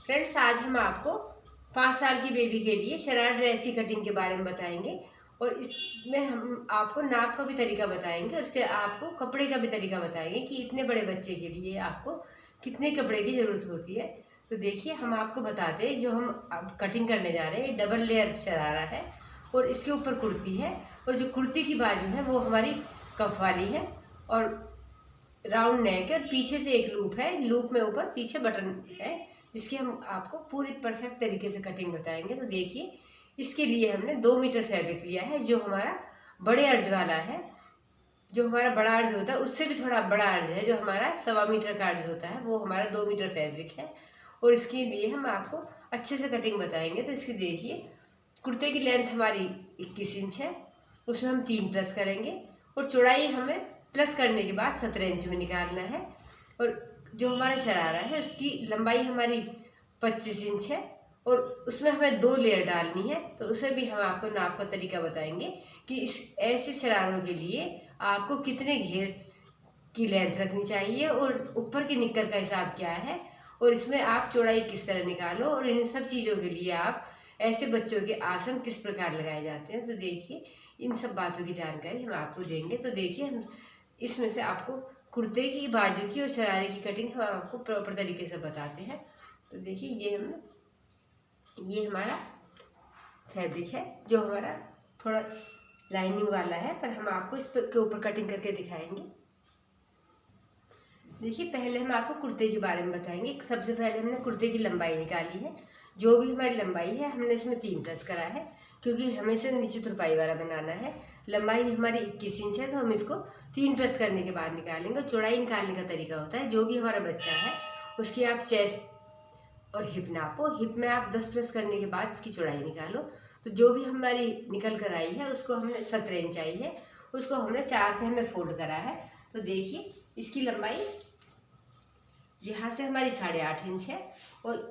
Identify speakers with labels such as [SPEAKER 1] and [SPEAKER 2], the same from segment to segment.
[SPEAKER 1] Friends, आज हम आपको 5 साल की बेबी के लिए शरारा ड्रेस की कटिंग के बारे में बताएंगे और इसमें हम आपको नाप का भी तरीका बताएंगे और इससे आपको कपड़े का भी तरीका बताएंगे कि इतने बड़े बच्चे के लिए आपको कितने कपड़े की ज़रूरत होती है। तो देखिए, हम आपको बताते हैं जो हम अब कटिंग करने जा रहे हैं। डबल लेयर शरारा है और इसके ऊपर कुर्ती है और जो कुर्ती की बाजू है वो हमारी कफ वाली है और राउंड नेक है। पीछे से एक लूप है, लूप में ऊपर पीछे बटन है जिसकी हम आपको पूरी परफेक्ट तरीके से कटिंग बताएंगे। तो देखिए, इसके लिए हमने 2 मीटर फैब्रिक लिया है जो हमारा बड़े अर्ज वाला है। जो हमारा बड़ा अर्ज होता है उससे भी थोड़ा बड़ा अर्ज है, जो हमारा 1.25 मीटर का अर्ज होता है वो हमारा 2 मीटर फैब्रिक है और इसके लिए हम आपको अच्छे से कटिंग बताएंगे। तो इसकी देखिए, कुर्ते की लेंथ हमारी 21 इंच है, उसमें हम 3 प्लस करेंगे और चौड़ाई हमें प्लस करने के बाद 17 इंच में निकालना है। और जो हमारा शरारा है उसकी लंबाई हमारी 25 इंच है और उसमें हमें 2 लेयर डालनी है। तो उसे भी हम आपको नाप का तरीका बताएंगे कि इस ऐसे शरारों के लिए आपको कितने घेर की लेंथ रखनी चाहिए और ऊपर की निक्कर का हिसाब क्या है और इसमें आप चौड़ाई किस तरह निकालो और इन सब चीज़ों के लिए आप ऐसे बच्चों के आसन किस प्रकार लगाए जाते हैं। तो देखिए, इन सब बातों की जानकारी हम आपको देंगे। तो देखिए, हम इसमें से आपको कुर्ते की, बाजू की और शरारे की कटिंग हम आपको प्रॉपर तरीके से बताते हैं। तो देखिए, ये हमारा फैब्रिक है जो हमारा थोड़ा लाइनिंग वाला है, पर हम आपको इस के ऊपर कटिंग करके दिखाएंगे। देखिए, पहले हम आपको कुर्ते के बारे में बताएंगे। सबसे पहले हमने कुर्ते की लंबाई निकाली है। जो भी हमारी लंबाई है हमने इसमें 3 प्लस करा है क्योंकि हमें इसे नीचे तुरपाई वाला बनाना है। लंबाई हमारी 21 इंच है तो हम इसको 3 प्लस करने के बाद निकालेंगे। चौड़ाई निकालने का तरीका होता है, जो भी हमारा बच्चा है उसकी आप चेस्ट और हिप नापो। हिप में आप 10 प्लस करने के बाद इसकी चौड़ाई निकालो। तो जो भी हमारी निकल कर आई है उसको हमने 17 इंच आई है, उसको हमने 4 तह में फोल्ड करा है। तो देखिए, इसकी लंबाई यहाँ से हमारी 8.5 इंच है और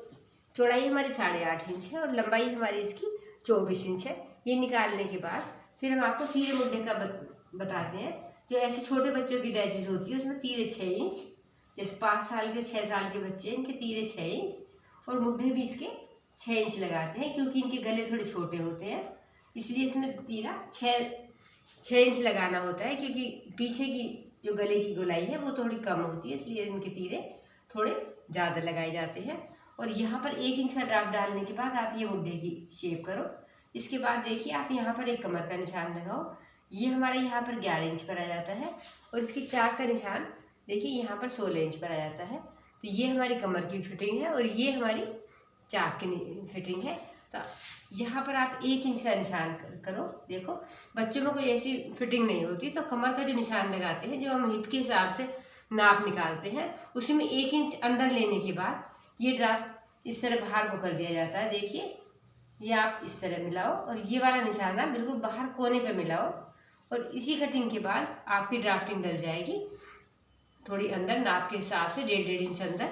[SPEAKER 1] चौड़ाई हमारी 8.5 इंच है और लंबाई हमारी इसकी 24 इंच है। ये निकालने के बाद फिर हम आपको तीरे मुड्ढे का बताते हैं। जो ऐसे छोटे बच्चों की ड्रेसेस होती है उसमें तीरे 6 इंच, जैसे 5 साल के 6 साल के बच्चे हैं इनके तीरे 6 इंच और मुड्ढे भी इसके 6 इंच लगाते हैं क्योंकि इनके गले थोड़े छोटे होते हैं, इसलिए इसमें तीरा 6 इंच लगाना होता है क्योंकि पीछे की जो गले की गोलाई है वो थोड़ी कम होती है, इसलिए इनके तीरे थोड़े ज़्यादा लगाए जाते हैं। और यहाँ पर 1 इंच का ड्राफ्ट डालने के बाद आप ये मुड्ढे की शेप करो। इसके बाद देखिए, आप यहाँ पर एक कमर का निशान लगाओ। ये हमारे यहाँ पर 11 इंच पर आ जाता है और इसकी चाक का निशान देखिए यहाँ पर 16 इंच पर आ जाता है। तो ये हमारी कमर की फिटिंग है और ये हमारी चाक की फिटिंग है। तो यहाँ पर आप 1 इंच का निशान करो। देखो, बच्चों में कोई ऐसी फिटिंग नहीं होती तो कमर का जो निशान लगाते हैं, जो हम हिप के हिसाब से नाप निकालते हैं, उसी में 1 इंच अंदर लेने के बाद ये ड्राफ्ट इस तरह बाहर को कर दिया जाता है। देखिए, ये आप इस तरह मिलाओ और ये वाला निशाना बिल्कुल बाहर कोने पे मिलाओ और इसी कटिंग के बाद आपकी ड्राफ्टिंग डल जाएगी थोड़ी अंदर, नाप के हिसाब से 1.5 इंच अंदर।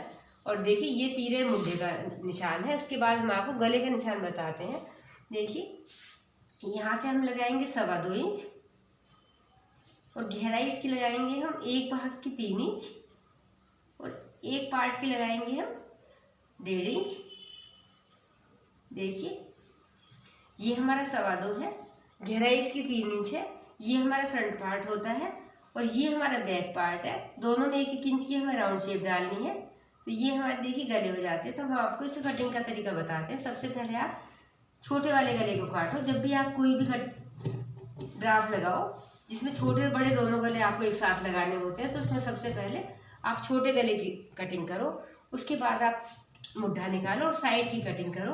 [SPEAKER 1] और देखिए, ये तीरे मुड्ढे का निशान है। उसके बाद हम आपको गले का निशान बताते हैं। देखिए, यहाँ से हम लगाएंगे 2.25 इंच और गहराई इसकी लगाएंगे हम 1 भाग की 3 इंच और एक पार्ट की लगाएंगे हम 1.5 इंच। देखिए, ये हमारा 2.25 है, गहराई इसकी 3 इंच है। ये हमारा फ्रंट पार्ट होता है और ये हमारा बैक पार्ट है। दोनों में 1-1 इंच की हमें राउंड शेप डालनी है। तो ये हमारे देखिए गले हो जाते हैं। तो हम आपको इसे कटिंग का तरीका बताते हैं। सबसे पहले आप छोटे वाले गले को काटो। जब भी आप कोई भी ड्राफ्ट लगाओ जिसमें छोटे और बड़े दोनों गले आपको एक साथ लगाने होते हैं, तो उसमें सबसे पहले आप छोटे गले की कटिंग करो। उसके बाद आप मुड्ढा निकालो और साइड की कटिंग करो।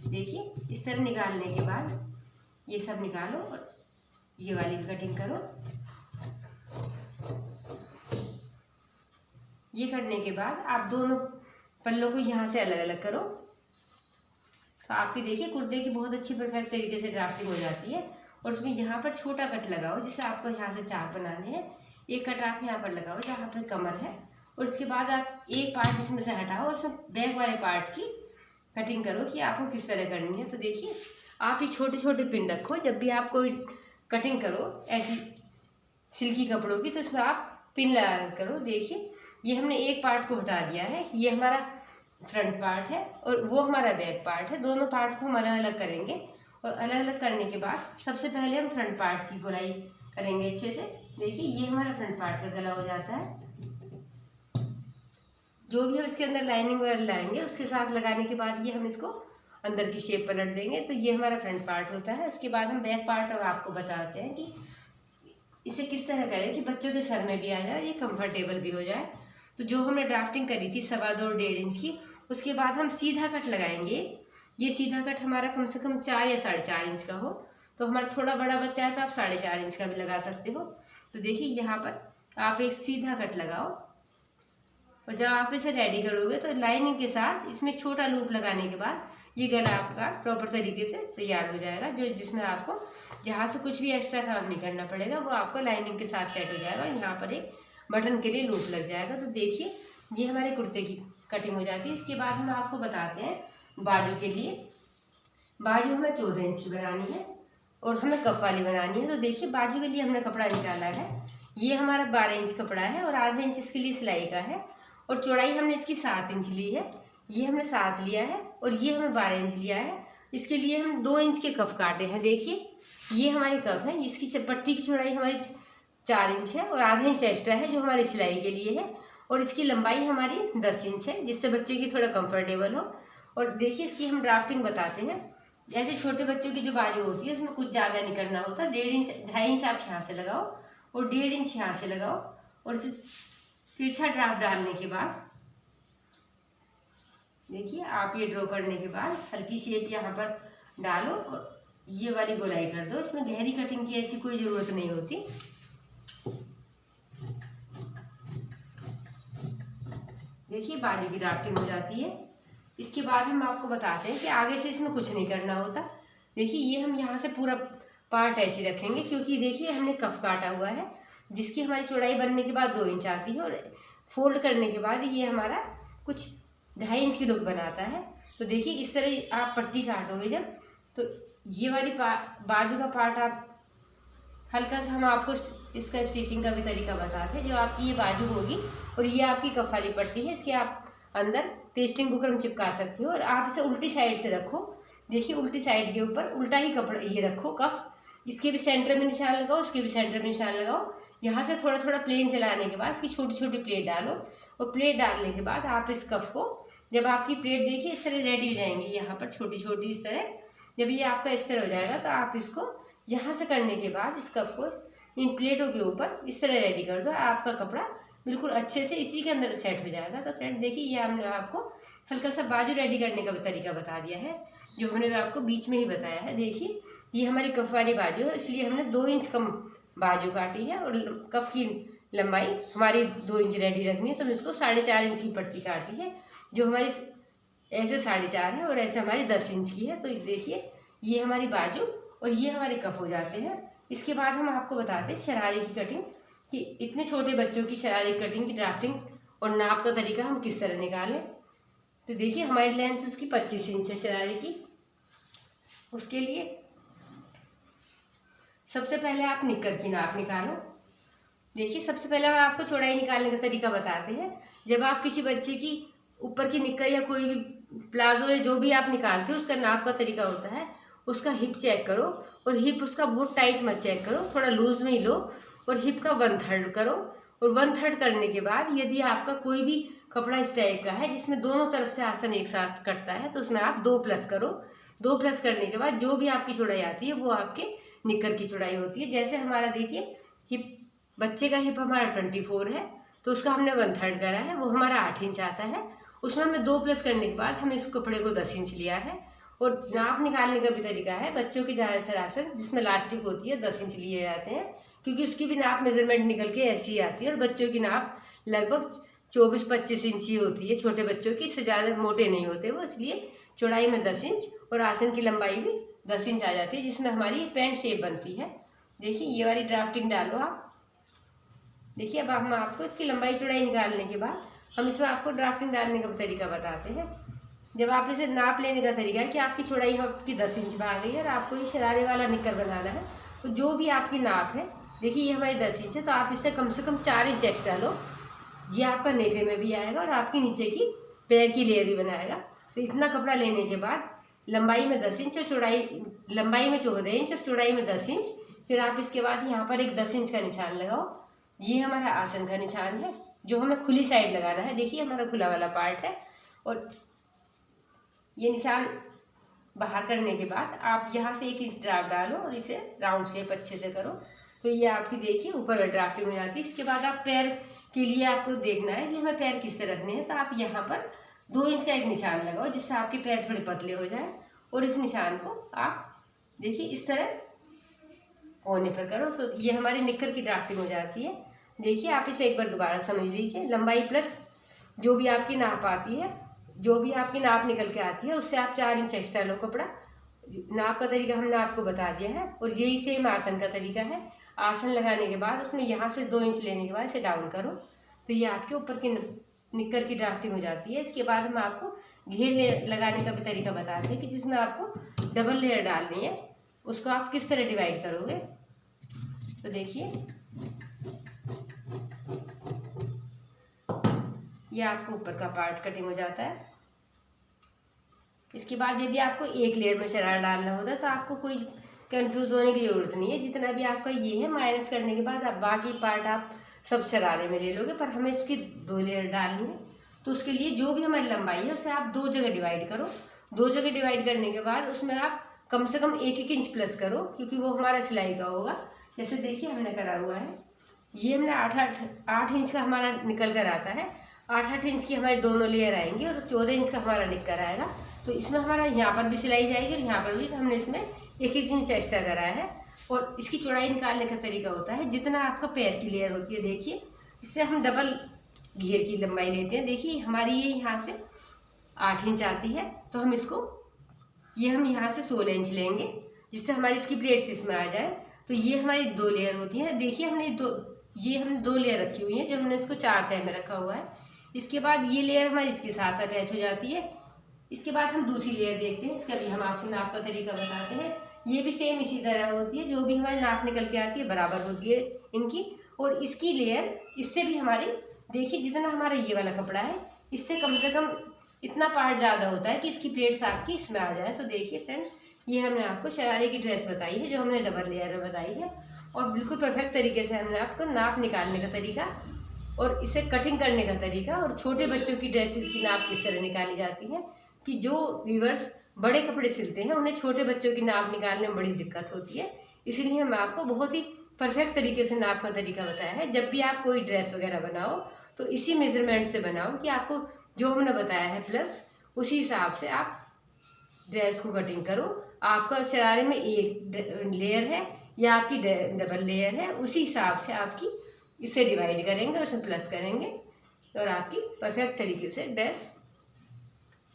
[SPEAKER 1] देखिए, इस तरह निकालने के बाद ये सब निकालो और ये वाली भी कटिंग करो। ये करने के बाद आप दोनों पल्लों को यहाँ से अलग अलग करो। तो आपकी देखिए कुर्ते की बहुत अच्छी परफेक्ट तरीके से ड्राफ्टिंग हो जाती है। और उसमें यहाँ पर छोटा कट लगाओ, जिसे आपको यहाँ से 4 बनाने हैं। एक कट आप यहाँ पर लगाओ जहाँ पर कमर है और उसके बाद आप एक पार्ट इसमें से हटाओ और उसमें बैक वाले पार्ट की कटिंग करो कि आपको किस तरह करनी है। तो देखिए, आप ये छोटे छोटे पिन रखो। जब भी आप कोई कटिंग करो ऐसी सिल्की कपड़ों की, तो इसमें आप पिन लगा करो। देखिए, ये हमने एक पार्ट को हटा दिया है। ये हमारा फ्रंट पार्ट है और वो हमारा बैक पार्ट है। दोनों पार्ट को हम अलग अलग करेंगे और अलग अलग करने के बाद सबसे पहले हम फ्रंट पार्ट की गोलाई करेंगे अच्छे से। देखिए ये हमारा फ्रंट पार्ट का गला हो जाता है। जो भी हम इसके अंदर लाइनिंग वगैरह लाएंगे उसके साथ लगाने के बाद ये हम इसको अंदर की शेप पलट देंगे। तो ये हमारा फ्रंट पार्ट होता है। उसके बाद हम बैक पार्ट और आपको बताते हैं कि इसे किस तरह करें कि बच्चों के सर में भी आ जाए और ये कंफर्टेबल भी हो जाए। तो जो हमने ड्राफ्टिंग करी थी 2.25 और 1.5 इंच की, उसके बाद हम सीधा कट लगाएंगे। ये सीधा कट हमारा कम से कम 4 या 4.5 इंच का हो। तो हमारा थोड़ा बड़ा बच्चा है तो आप 4.5 इंच का भी लगा सकते हो। तो देखिए यहाँ पर आप एक सीधा कट लगाओ और जब आप इसे रेडी करोगे तो लाइनिंग के साथ इसमें एक छोटा लूप लगाने के बाद ये गला आपका प्रॉपर तरीके से तैयार हो जाएगा। जिसमें आपको जहाँ से कुछ भी एक्स्ट्रा काम नहीं करना पड़ेगा, वो आपको लाइनिंग के साथ सेट हो जाएगा और यहाँ पर एक बटन के लिए लूप लग जाएगा। तो देखिए ये हमारे कुर्ते की कटिंग हो जाती है। इसके बाद हम आपको बताते हैं बाजू के लिए। बाजू हमें 14 इंच की बनानी है और हमें कफ वाली बनानी है। तो देखिए बाजू के लिए हमने कपड़ा निकाला है। ये हमारा 12 इंच कपड़ा है और आधा इंच इसके लिए सिलाई का है और चौड़ाई हमने इसकी 7 इंच ली है। ये हमने 7 लिया है और ये हमें 12 इंच लिया है। इसके लिए हम 2 इंच के कफ काटे हैं। देखिए ये हमारे कफ है। इसकी पट्टी की चौड़ाई हमारी 4 इंच है और आधा इंच एक्स्ट्रा है जो हमारी सिलाई के लिए है और इसकी लंबाई हमारी 10 इंच है, जिससे बच्चे की थोड़ा कंफर्टेबल हो। और देखिए इसकी हम ड्राफ्टिंग बताते हैं। जैसे छोटे बच्चों की जो बाजू होती है उसमें कुछ ज़्यादा नहीं करना होता। 1.5 इंच 2.5 इंच आप यहाँ से लगाओ और 1.5 इंच यहाँ से लगाओ और इसे तिरछा ड्राफ्ट डालने के बाद देखिए आप ये ड्रॉ करने के बाद हल्की शेप यहाँ पर डालो और ये वाली गोलाई कर दो। इसमें गहरी कटिंग की ऐसी कोई ज़रूरत नहीं होती। देखिए बाजू की ड्राफ्टिंग हो जाती है। इसके बाद हम आपको बताते हैं कि आगे से इसमें कुछ नहीं करना होता। देखिए ये हम यहाँ से पूरा पार्ट ऐसे रखेंगे क्योंकि देखिए हमने कफ काटा हुआ है जिसकी हमारी चौड़ाई बनने के बाद 2 इंच आती है और फोल्ड करने के बाद ये हमारा कुछ 2.5 इंच की लुक बनाता है। तो देखिए इस तरह आप पट्टी काटोगे जब, तो ये वाली बाजू का पार्ट आप हल्का सा हम आपको इसका स्टिचिंग का भी तरीका बताते हैं। जो आपकी ये बाजू होगी और ये आपकी कफ वाली पट्टी है, इसके आप अंदर पेस्टिंग बुकरम चिपका सकते हो और आप इसे उल्टी साइड से रखो। देखिए उल्टी साइड के ऊपर उल्टा ही कपड़ा ये रखो कफ, इसके भी सेंटर में निशान लगाओ, इसके भी सेंटर में निशान लगाओ। यहाँ से थोड़ा थोड़ा प्लेन चलाने के बाद इसकी छोटी छोटी प्लेट डालो और प्लेट डालने के बाद आप इस कफ को, जब आपकी प्लेट देखिए इस तरह रेडी हो जाएंगी यहाँ पर छोटी छोटी इस तरह, जब ये आपका इस तरह हो जाएगा तो आप इसको यहाँ से करने के बाद इस कफ को इन प्लेटों के ऊपर इस तरह रेडी कर दो। आपका कपड़ा बिल्कुल अच्छे से इसी के अंदर सेट हो जाएगा। तो फ्रेंड देखिए ये हमने आपको हल्का सा बाजू रेडी करने का तरीका बता दिया है जो हमने आपको बीच में ही बताया है। देखिए ये हमारी कफ वाली बाजू है, इसलिए हमने 2 इंच कम बाजू काटी है और कफ की लंबाई हमारी 2 इंच रेडी रखनी है। तो इसको 4.5 इंच की पट्टी काटी है जो हमारी ऐसे 4.5 है और ऐसे हमारी 10 इंच की है। तो देखिए ये हमारी बाजू और ये हमारे कफ हो जाते हैं। इसके बाद हम आपको बताते हैं शरारे की कटिंग, कि इतने छोटे बच्चों की शरारे की कटिंग की ड्राफ्टिंग और नाप का तरीका हम किस तरह निकालें। तो देखिए हमारी लेंथ उसकी 25 इंच है शरारे की। उसके लिए सबसे पहले आप निक्कर की नाप निकालो। देखिए सबसे पहले हम आपको चौड़ाई निकालने का तरीका बताते हैं। जब आप किसी बच्चे की ऊपर की निक्कर या कोई भी प्लाजो या जो भी आप निकालते हो उसका नाप का तरीका होता है, उसका हिप चेक करो और हिप उसका बहुत टाइट मत चेक करो, थोड़ा लूज में ही लो और हिप का 1/3 करो। और 1/3 करने के बाद यदि आपका कोई भी कपड़ा इस टाइप का है जिसमें दोनों तरफ से आसन एक साथ कटता है तो उसमें आप 2 प्लस करो। 2 प्लस करने के बाद जो भी आपकी चौड़ाई आती है वो आपके निक्कर की चौड़ाई होती है। जैसे हमारा देखिए हिप, बच्चे का हिप हमारा 24 है तो उसका हमने 1/3 करा है, वो हमारा 8 इंच आता है। उसमें हमने 2 प्लस करने के बाद हम इस कपड़े को 10 इंच लिया है। और नाप निकालने का भी तरीका है, बच्चों के ज़्यादातर आसन जिसमें इलास्टिक होती है 10 इंच लिए जाते हैं क्योंकि उसकी भी नाप मेजरमेंट निकल के ऐसी ही आती है। और बच्चों की नाप लगभग 24-25 इंच ही होती है छोटे बच्चों की, इससे ज़्यादा मोटे नहीं होते वो, इसलिए चौड़ाई में 10 इंच और आसन की लंबाई भी 10 इंच आ जाती है जिसमें हमारी पैंट शेप बनती है। देखिए ये वाली ड्राफ्टिंग डालो आप। देखिए अब हम आपको इसकी लंबाई चौड़ाई निकालने के बाद हम इसमें आपको ड्राफ्टिंग डालने का तरीका बताते हैं। जब आप इसे नाप लेने का तरीका है कि आपकी चौड़ाई आपकी 10 इंच में आ गई है और आपको ये शरारे वाला निक्कर बनाना है, तो जो भी आपकी नाप है, देखिए ये हमारी 10 इंच है तो आप इससे कम से कम 4 इंच एक्स्ट्रा लो। ये आपका नेफे में भी आएगा और आपकी नीचे की पैर की लेयर भी बनाएगा। तो इतना कपड़ा लेने के बाद लंबाई में 10 इंच और चौड़ाई, लंबाई में 14 इंच और चौड़ाई में 10 इंच। फिर आप इसके बाद यहाँ पर एक 10 इंच का निशान लगाओ। ये हमारा आसन का निशान है जो हमें खुली साइड लगाना है। देखिए हमारा खुला वाला पार्ट है। और ये निशान बाहर करने के बाद आप यहाँ से 1 इंच ड्राफ्ट डालो और इसे राउंड शेप अच्छे से करो। तो ये आपकी देखिए ऊपर ड्राफ्टिंग हो जाती है। इसके बाद आप पैर के लिए आपको देखना है कि हमें पैर किस तरह रखने हैं। तो आप यहाँ पर 2 इंच का एक निशान लगाओ जिससे आपके पैर थोड़े पतले हो जाए। और इस निशान को आप देखिए इस तरह कोने पर करो। तो ये हमारी निक्कर की ड्राफ्टिंग हो जाती है। देखिए आप इसे एक बार दोबारा समझ लीजिए। लंबाई प्लस जो भी आपकी नाप आती है, जो भी आपकी नाप निकल के आती है, उससे आप 4 इंच एक्स्ट्रा लो कपड़ा। नाप का तरीका हमने आपको बता दिया है। और यही सेम आसन का तरीका है। आसन लगाने के बाद उसमें यहाँ से 2 इंच लेने के बाद इसे डाउन करो। तो ये आपके ऊपर की निक्कर की ड्राफ्टिंग हो जाती है। इसके बाद हम आपको घेर लगाने का भी तरीका बताते हैं कि जिसमें आपको डबल लेयर डालनी है। उसको आप किस तरह डिवाइड करोगे। तो देखिए ये आपको ऊपर का पार्ट कटिंग हो जाता है। इसके बाद यदि आपको एक लेयर में शरारा डालना होता है तो आपको कोई कंफ्यूज होने की ज़रूरत नहीं है। जितना भी आपका ये है माइनस करने के बाद आप बाकी पार्ट आप सब शरारे में ले लोगे। पर हमें इसकी 2 लेयर डालनी है। तो उसके लिए जो भी हमारी लंबाई है उसे आप 2 जगह डिवाइड करो। 2 जगह डिवाइड करने के बाद उसमें आप कम से कम 1-1 इंच प्लस करो, क्योंकि वो हमारा सिलाई का होगा। जैसे देखिए हमने करा हुआ है, ये हमने 8 इंच का हमारा निकल कर आता है। 8 इंच की हमारी दोनों लेयर आएंगी और 14 इंच का हमारा निक्कर आएगा। तो इसमें हमारा यहाँ पर भी सिलाई जाएगी और यहाँ पर भी। तो हमने इसमें 1-1 इंच एक्स्ट्रा करा है। और इसकी चौड़ाई निकालने का तरीका होता है जितना आपका पैर की लेयर होती है। देखिए इससे हम डबल घेर की लंबाई लेते हैं। देखिए हमारी ये यहाँ से 8 इंच आती है। तो हम इसको हम यहाँ से 16 इंच लेंगे जिससे हमारी इसकी प्लेट्स इसमें आ जाए। तो ये हमारी 2 लेयर होती है। देखिए हमने 2 लेयर रखी हुई है जो हमने इसको 4 तह में रखा हुआ है। इसके बाद ये लेयर हमारी इसके साथ अटैच हो जाती है। इसके बाद हम दूसरी लेयर देखते हैं। इसका भी हम आपको नाप का तरीका बताते हैं। ये भी सेम इसी तरह होती है। जो भी हमारी नाप निकल के आती है बराबर होती है इनकी। और इसकी लेयर इससे भी हमारी, देखिए जितना हमारा ये वाला कपड़ा है इससे कम से कम इतना पार्ट ज़्यादा होता है कि इसकी प्लेट्स आपकी इसमें आ जाए। तो देखिए फ्रेंड्स, ये हमने आपको शरारे की ड्रेस बताई है जो हमने डबल लेयर में बताई है। और बिल्कुल परफेक्ट तरीके से हमने आपको नाप निकालने का तरीका और इसे कटिंग करने का तरीका और छोटे बच्चों की ड्रेसेस की नाप किस तरह निकाली जाती है। कि जो व्यूअर्स बड़े कपड़े सिलते हैं उन्हें छोटे बच्चों की नाप निकालने में बड़ी दिक्कत होती है। इसलिए हम आपको बहुत ही परफेक्ट तरीके से नाप का तरीका बताया है। जब भी आप कोई ड्रेस वगैरह बनाओ तो इसी मेजरमेंट से बनाओ कि आपको जो हमने बताया है प्लस उसी हिसाब से आप ड्रेस को कटिंग करो। आपका शरारे में 1 लेयर है या आपकी डबल लेयर है, उसी हिसाब से आपकी इसे डिवाइड करेंगे, उसमें प्लस करेंगे और आपकी परफेक्ट तरीके से ड्रेस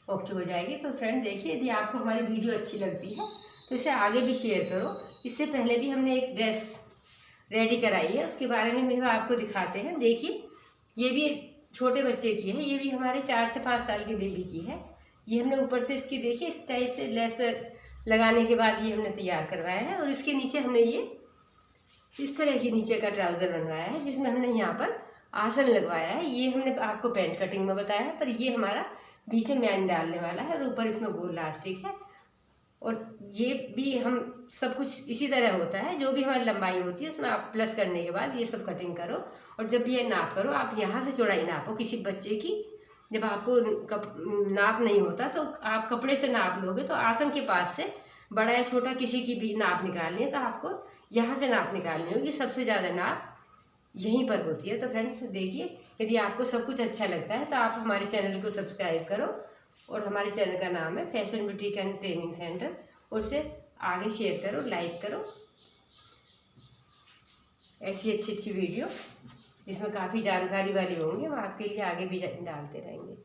[SPEAKER 1] ओके हो जाएगी। तो फ्रेंड देखिए, यदि आपको हमारी वीडियो अच्छी लगती है तो इसे आगे भी शेयर करो। इससे पहले भी हमने एक ड्रेस रेडी कराई है, उसके बारे में भी आपको दिखाते हैं। देखिए ये भी छोटे बच्चे की है। ये भी हमारे 4 से 5 साल के बेबी की है। ये हमने ऊपर से इसकी देखिए इस टाइप से लेस लगाने के बाद ये हमने तैयार करवाया है। और इसके नीचे हमने ये इस तरह की नीचे का ट्राउज़र बनवाया है जिसमें हमने यहाँ पर आसन लगवाया है। ये हमने आपको पैंट कटिंग में बताया है, पर ये हमारा बीच में मैन डालने वाला है और ऊपर इसमें गोल इलास्टिक है। और ये भी हम सब कुछ इसी तरह होता है। जो भी हमारी लंबाई होती है उसमें आप प्लस करने के बाद ये सब कटिंग करो। और जब भी ये नाप करो आप यहाँ से चौड़ाई नापो किसी बच्चे की। जब आपको नाप नहीं होता तो आप कपड़े से नाप लोगे तो आसन के पास से बड़ा या छोटा किसी की भी नाप निकालनी है तो आपको यहाँ से नाप निकालनी होगी। सबसे ज़्यादा नाप यहीं पर होती है। तो फ्रेंड्स देखिए, यदि आपको सब कुछ अच्छा लगता है तो आप हमारे चैनल को सब्सक्राइब करो। और हमारे चैनल का नाम है fashion boutique and training centre. और उसे आगे शेयर करो, लाइक करो। ऐसी अच्छी वीडियो जिसमें काफ़ी जानकारी वाली होंगी हम आपके लिए आगे भी डालते रहेंगे।